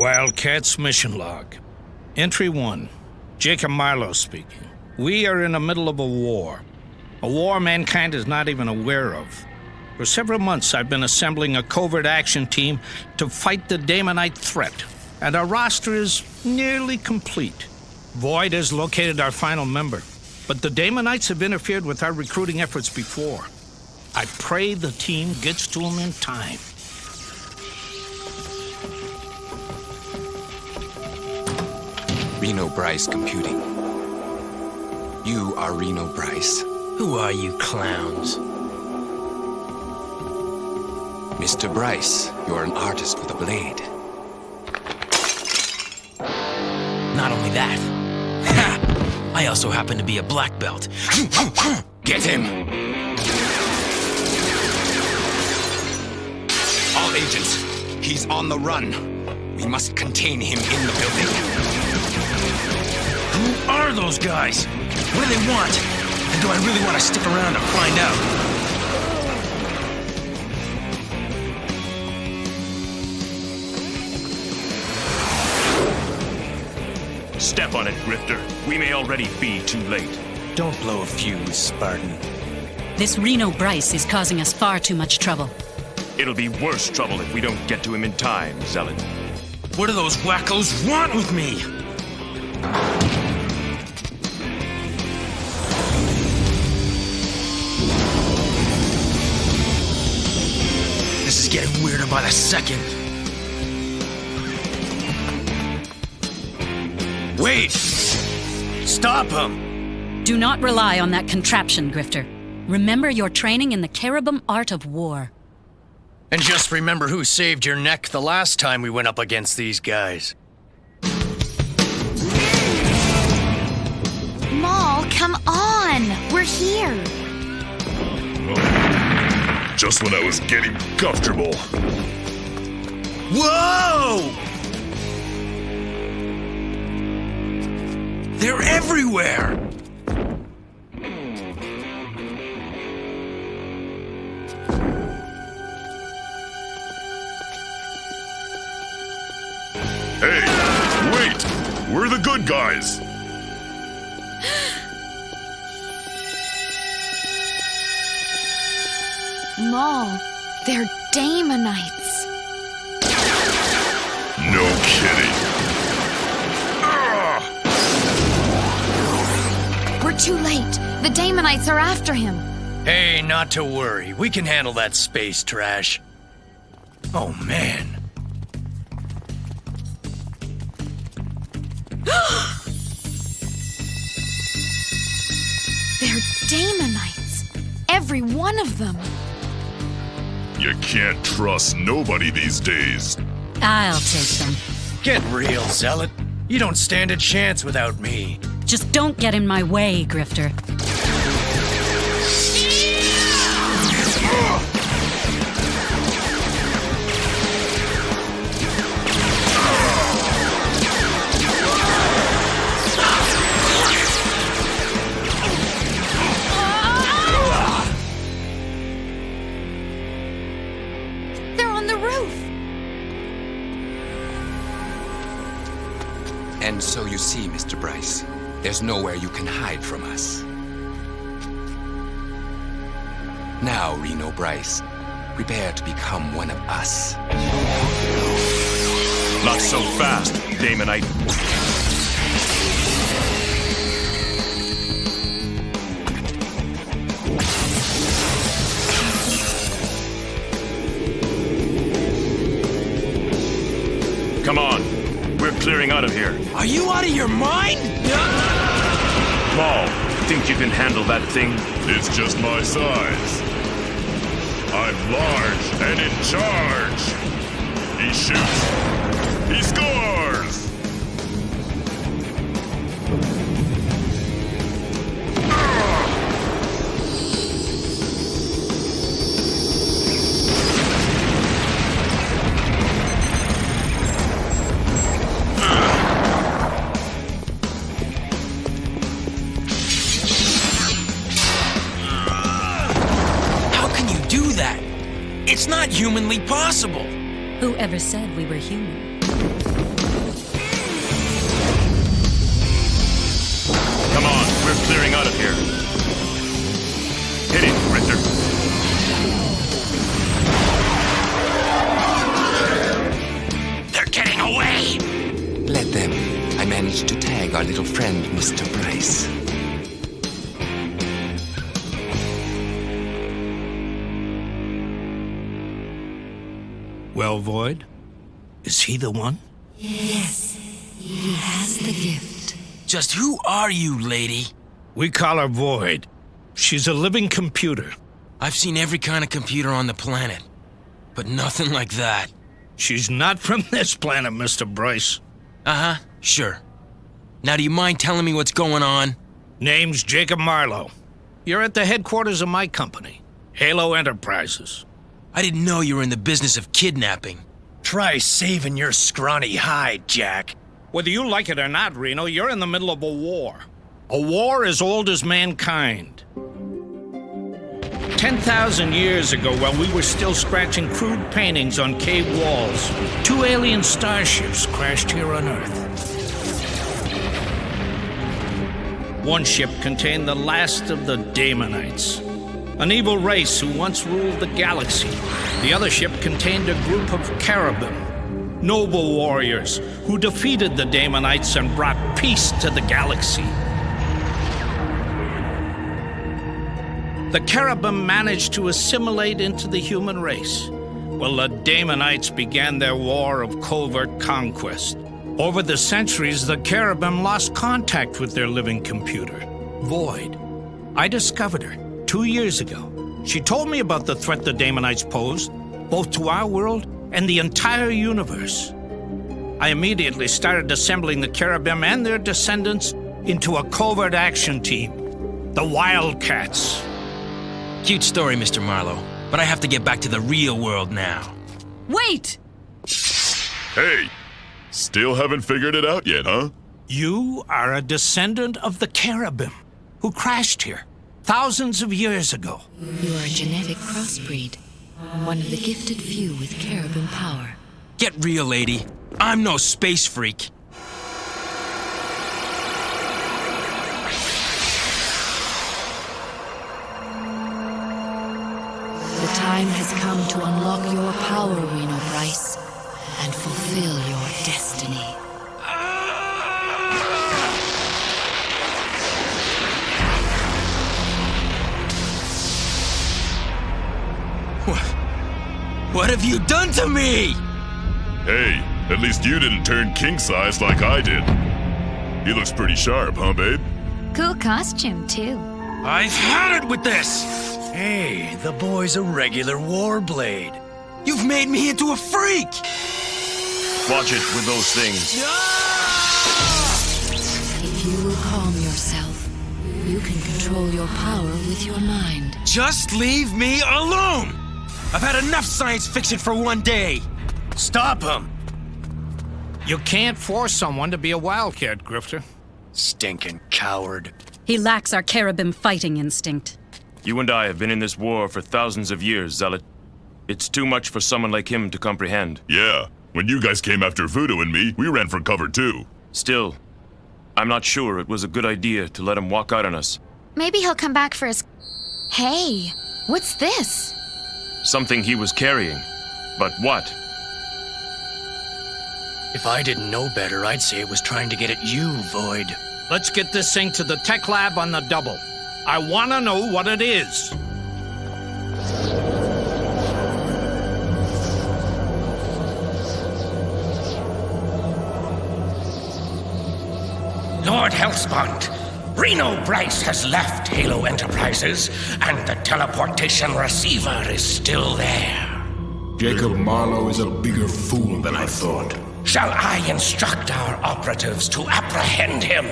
Wildcats mission log. Entry 1. Jacob Marlowe speaking. We are in the middle of a war mankind is not even aware of. For several months, I've been assembling a covert action team to fight the Daemonite threat, and our roster is nearly complete. Void has located our final member, but the Daemonites have interfered with our recruiting efforts before. I pray the team gets to him in time. Reno Bryce Computing. You are Reno Bryce. Who are you clowns? Mr. Bryce, you're an artist with a blade. Not only that, ha! I also happen to be a black belt. Get him! All agents, he's on the run. We must contain him in the building. Who are those guys? What do they want? And do I really want to stick around to find out? Step on it, Grifter. We may already be too late. Don't blow a fuse, Spartan. This Reno Bryce is causing us far too much trouble. It'll be worse trouble if we don't get to him in time, Zealot. What do those wackos want with me? This is getting weirder by the second. Wait! Stop him! Do not rely on that contraption, Grifter. Remember your training in the cherubim art of war. And just remember who saved your neck the last time we went up against these guys. Maul, come on! We're here! Just when I was getting comfortable. Whoa! They're everywhere! Hey, wait! We're the good guys! Maul, they're Daemonites. No kidding. We're too late. The Daemonites are after him. Hey, not to worry. We can handle that space trash. Oh, man. They're Daemonites. Every one of them. You can't trust nobody these days. I'll take them. Get real, Zealot. You don't stand a chance without me. Just don't get in my way, Grifter. They're on the roof. And so you see, Mr. Bryce, there's nowhere you can hide from us. Now, Reno Bryce, prepare to become one of us. Not so fast, Daemonite. Come on. We're clearing out of here. Are you out of your mind? Maul, think you can handle that thing? It's just my size. I'm large and in charge. He shoots. He scores! It's not humanly possible. Whoever said we were human? clearing out of here. Hit it, Richter. They're getting away! Let them. I managed to tag our little friend, Mr. Bryce. Well, Void, is he the one? Yes, he has the gift. Just who are you, lady? We call her Void. She's a living computer. I've seen every kind of computer on the planet, but nothing like that. She's not from this planet, Mr. Bryce. Uh-huh, sure. Now, do you mind telling me what's going on? Name's Jacob Marlowe. You're at the headquarters of my company, Halo Enterprises. I didn't know you were in the business of kidnapping. Try saving your scrawny hide, Jack. Whether you like it or not, Reno, you're in the middle of a war. A war as old as mankind. 10,000 years ago, while we were still scratching crude paintings on cave walls, 2 alien starships crashed here on Earth. One ship contained the last of the Daemonites, an evil race who once ruled the galaxy. The other ship contained a group of Cherubim, noble warriors who defeated the Daemonites and brought peace to the galaxy. The Cherubim managed to assimilate into the human race, while the Daemonites began their war of covert conquest. Over the centuries, the Cherubim lost contact with their living computer, Void. I discovered her 2 years ago. She told me about the threat the Daemonites posed, both to our world and the entire universe. I immediately started assembling the Cherubim and their descendants into a covert action team, the Wildcats. Cute story, Mr. Marlowe, but I have to get back to the real world now. Wait! Hey, still haven't figured it out yet, huh? You are a descendant of the Cherubim, who crashed here thousands of years ago. You are a genetic crossbreed, one of the gifted few with Cherubim power. Get real, lady. I'm no space freak. The time has come to unlock your power, Reno Bryce, and fulfill your destiny. What have you done to me? Hey, at least you didn't turn king-size like I did. He looks pretty sharp, huh, babe? Cool costume, too. I've had it with this! Hey, the boy's a regular warblade. You've made me into a freak! Watch it with those things. If you will calm yourself, you can control your power with your mind. Just leave me alone! I've had enough science fiction for one day! Stop him! You can't force someone to be a wildcat, Grifter. Stinking coward. He lacks our Cherubim fighting instinct. You and I have been in this war for thousands of years, Zealot. It's too much for someone like him to comprehend. Yeah, when you guys came after Voodoo and me, we ran for cover too. Still, I'm not sure it was a good idea to let him walk out on us. Maybe he'll come back for his... Hey, what's this? Something he was carrying. But what? If I didn't know better, I'd say it was trying to get at you, Void. Let's get this thing to the tech lab on the double. I want to know what it is. Lord Hellspawn, Reno Bryce has left Halo Enterprises, and the teleportation receiver is still there. Jacob Marlowe is a bigger fool than I thought. Shall I instruct our operatives to apprehend him?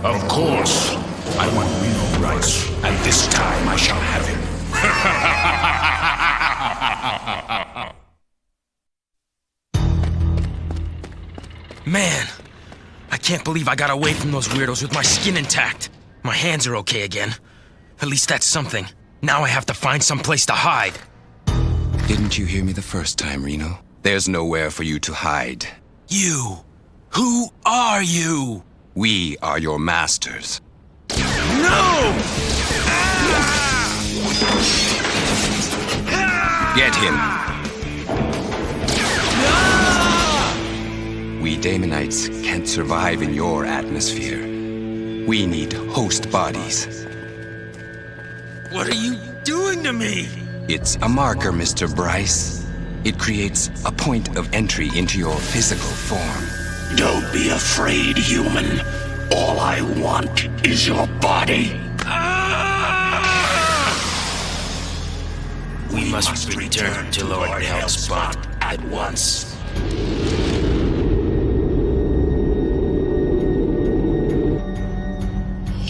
Of course. I want Reno Bryce, and this time I shall have him. Man, I can't believe I got away from those weirdos with my skin intact. My hands are okay again. At least that's something. Now I have to find some place to hide. Didn't you hear me the first time, Reno? There's nowhere for you to hide. You! Who are you? We are your masters. No! Get him. We Damonites can't survive in your atmosphere. We need host bodies. What are you doing to me? It's a marker, Mr. Bryce. It creates a point of entry into your physical form. Don't be afraid, human. All I want is your body. We must return to Lord Hellspot at once.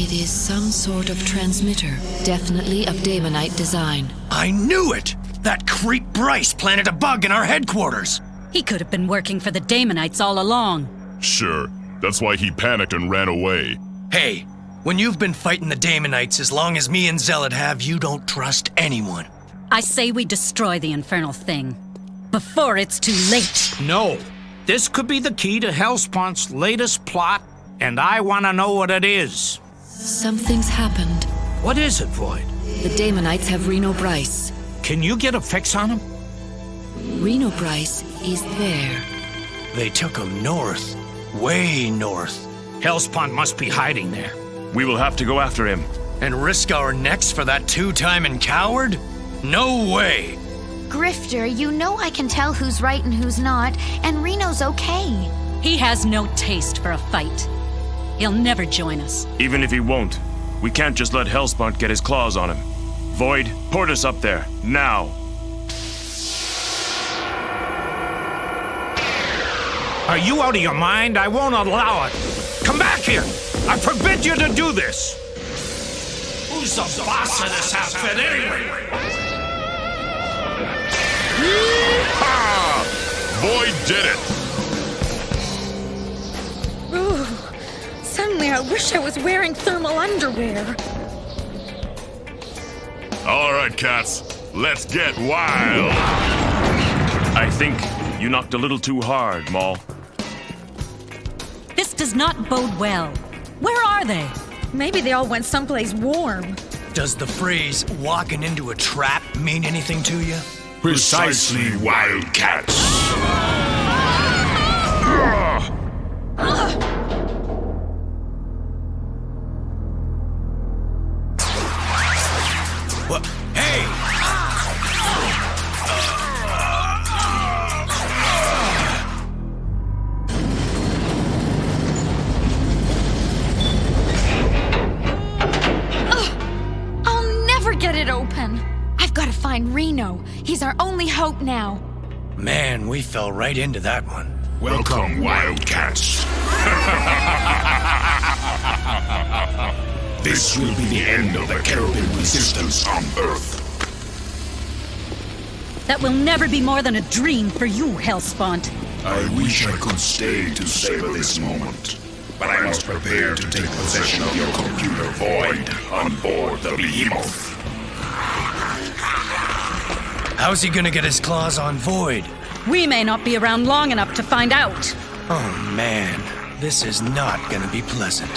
It is some sort of transmitter, definitely of Damonite design. I knew it! That creep Bryce planted a bug in our headquarters. He could have been working for the Damonites all along. Sure, that's why he panicked and ran away. Hey, when you've been fighting the Damonites as long as me and Zealot have, you don't trust anyone. I say we destroy the infernal thing. Before it's too late. No. This could be the key to Hellspawn's latest plot, and I want to know what it is. Something's happened. What is it, Void? The Damonites have Reno Bryce. Can you get a fix on him? Reno Bryce is there. They took him north. Way north. Hellspawn must be hiding there. We will have to go after him. And risk our necks for that two-timing coward? No way! Grifter, you know I can tell who's right and who's not, and Reno's okay. He has no taste for a fight. He'll never join us. Even if he won't, we can't just let Hellspawn get his claws on him. Void, port us up there, now! Are you out of your mind? I won't allow it. Come back here! I forbid you to do this! Who's the boss of this outfit anyway? Ha! Void did it! Ooh, suddenly I wish I was wearing thermal underwear. All right, cats, let's get wild. I think you knocked a little too hard, Maul. This does not bode well. Where are they? Maybe they all went someplace warm. Does the phrase walking into a trap mean anything to you? Precisely, Wildcats. What? Hey! I'll never get it open. I've got to find Reno. He's our only hope now. Man, we fell right into that one. Welcome, Wildcats. This will be the end of the Cherubim resistance on Earth. That will never be more than a dream for you, Hellspawn. I wish I could stay to savor this moment, but I must prepare to take possession of your computer Void on board the Behemoth. How's he gonna get his claws on Void? We may not be around long enough to find out. Oh man, this is not gonna be pleasant.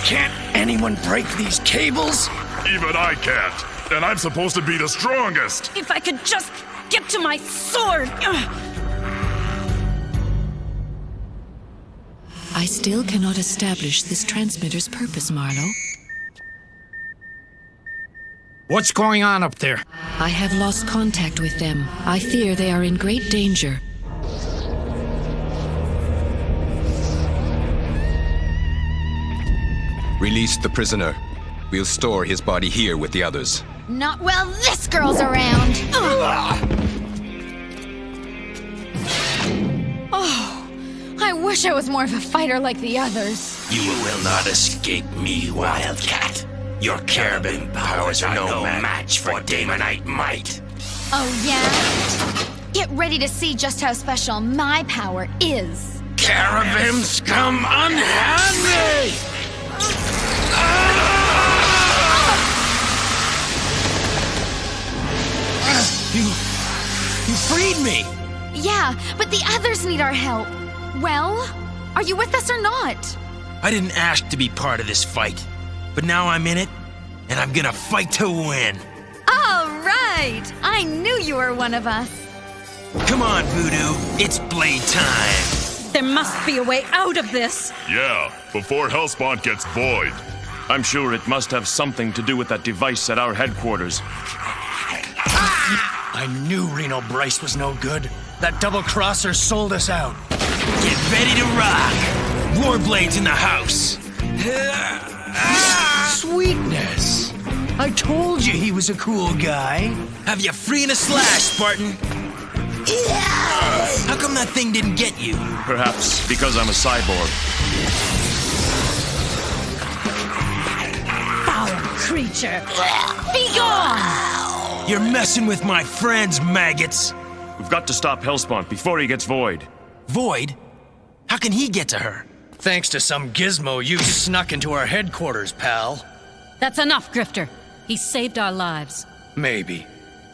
Can't anyone break these cables? Even I can't, and I'm supposed to be the strongest. If I could just get to my sword. I still cannot establish this transmitter's purpose, Marlowe. What's going on up there? I have lost contact with them. I fear they are in great danger. Release the prisoner. We'll store his body here with the others. Not while this girl's around. Oh, I wish I was more of a fighter like the others. You will not escape me, Wildcat. Your cherubim powers are no match for Damonite might. Oh, yeah? Get ready to see just how special my power is. Cherubims, come unhand me! You freed me! Yeah, but the others need our help. Well, are you with us or not? I didn't ask to be part of this fight, but now I'm in it, and I'm gonna fight to win. All right! I knew you were one of us. Come on, Voodoo. It's blade time. There must be a way out of this. Yeah, before Hellspawn gets void. I'm sure it must have something to do with that device at our headquarters. I knew Reno Bryce was no good. That double-crosser sold us out. Get ready to rock. Warblades in the house. Sweetness. I told you he was a cool guy. Have you free in a slash, Spartan? How come that thing didn't get you? Perhaps because I'm a cyborg. Foul creature. Be gone! You're messing with my friends, maggots. We've got to stop Hellspawn before he gets void. Void? How can he get to her? Thanks to some gizmo you snuck into our headquarters, pal. That's enough, Grifter. He saved our lives. Maybe.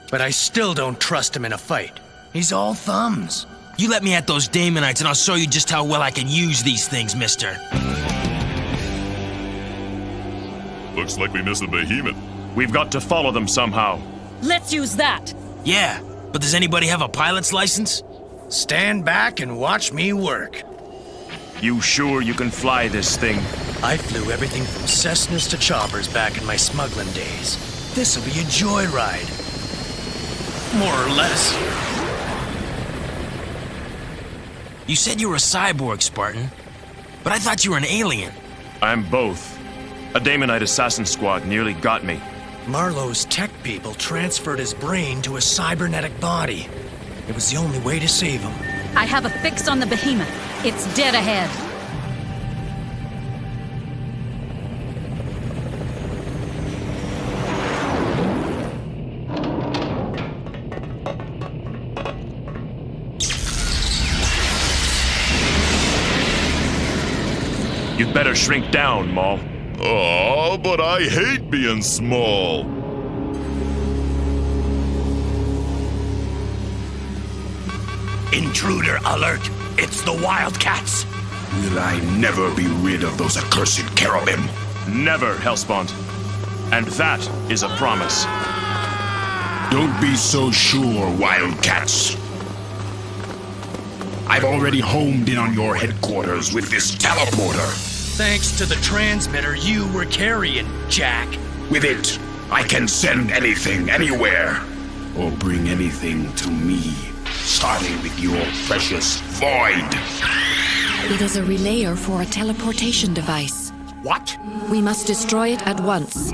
But I still don't trust him in a fight. He's all thumbs. You let me at those Damonites and I'll show you just how well I can use these things, mister. Looks like we missed a behemoth. We've got to follow them somehow. Let's use that. Yeah, but does anybody have a pilot's license? Stand back and watch me work. You sure you can fly this thing? I flew everything from Cessnas to choppers back in my smuggling days. This'll be a joyride. More or less. You said you were a cyborg, Spartan, but I thought you were an alien. I'm both. A Daemonite assassin squad nearly got me. Marlowe's tech people transferred his brain to a cybernetic body. It was the only way to save him. I have a fix on the behemoth. It's dead ahead. You'd better shrink down, Maul. Aw, but I hate being small. Intruder alert! It's the Wildcats! Will I never be rid of those accursed cherubim? Never, Hellspawn. And that is a promise. Don't be so sure, Wildcats. I've already homed in on your headquarters with this teleporter. Thanks to the transmitter you were carrying, Jack. With it, I can send anything, anywhere. Or bring anything to me. Starting with your precious Void. It is a relayer for a teleportation device. What? We must destroy it at once.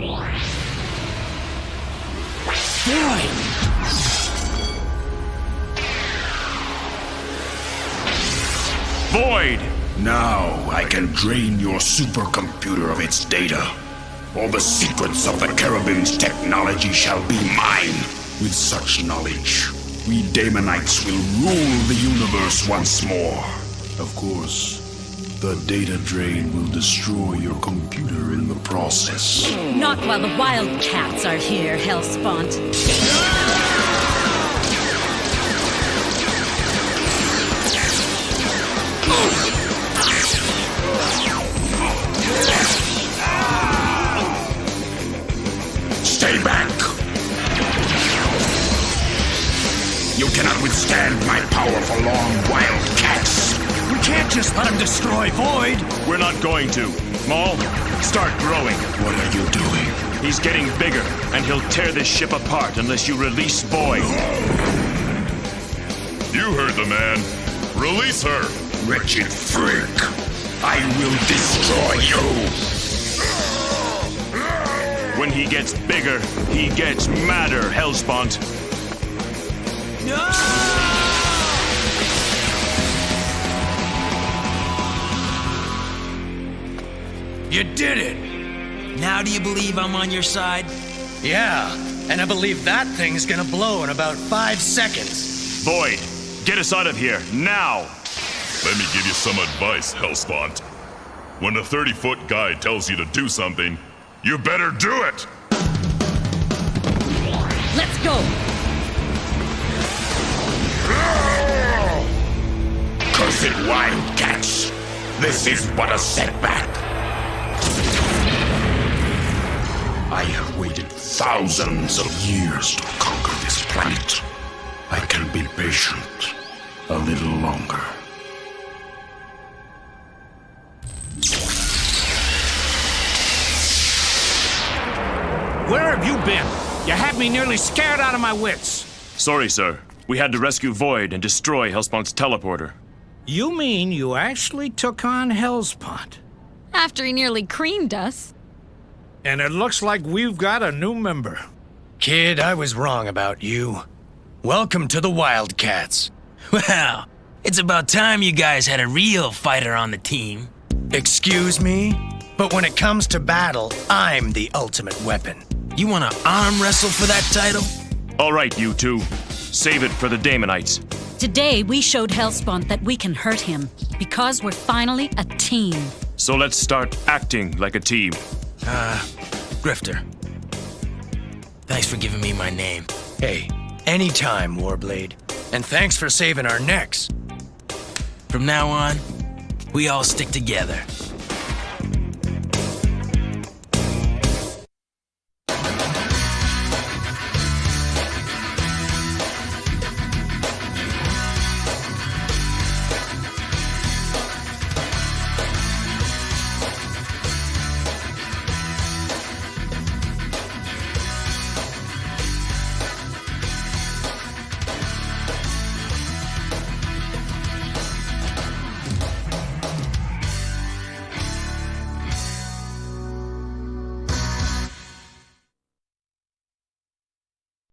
Void! Now I can drain your supercomputer of its data. All the secrets of the Cherubim's technology shall be mine. With such knowledge, we Daemonites will rule the universe once more. Of course, the data drain will destroy your computer in the process. Not while the Wildcats are here, Hellspawn. Stay back! You cannot withstand my power for long, Wildcats! We can't just let him destroy Void! We're not going to. Maul, start growing. What are you doing? He's getting bigger, and he'll tear this ship apart unless you release Void. You heard the man. Release her! Wretched freak! I will destroy you! When he gets bigger, he gets madder, Hellspawn. You did it! Now do you believe I'm on your side? Yeah, and I believe that thing's gonna blow in about 5 seconds. Void, get us out of here, now! Let me give you some advice, Hellspawn. When a 30-foot guy tells you to do something, you better do it! Let's go! Cursed Wildcat! This is but a setback. I have waited thousands of years to conquer this planet. I can be patient a little longer. Where have you been? You had me nearly scared out of my wits. Sorry, sir. We had to rescue Void and destroy Hellspawn's teleporter. You mean you actually took on Hellspawn? After he nearly creamed us. And it looks like we've got a new member. Kid, I was wrong about you. Welcome to the Wildcats. Well, it's about time you guys had a real fighter on the team. Excuse me? But when it comes to battle, I'm the ultimate weapon. You want to arm wrestle for that title? All right, you two. Save it for the Damonites. Today, we showed Hellspawn that we can hurt him, because we're finally a team. So let's start acting like a team. Grifter. Thanks for giving me my name. Hey, anytime, Warblade. And thanks for saving our necks. From now on, we all stick together.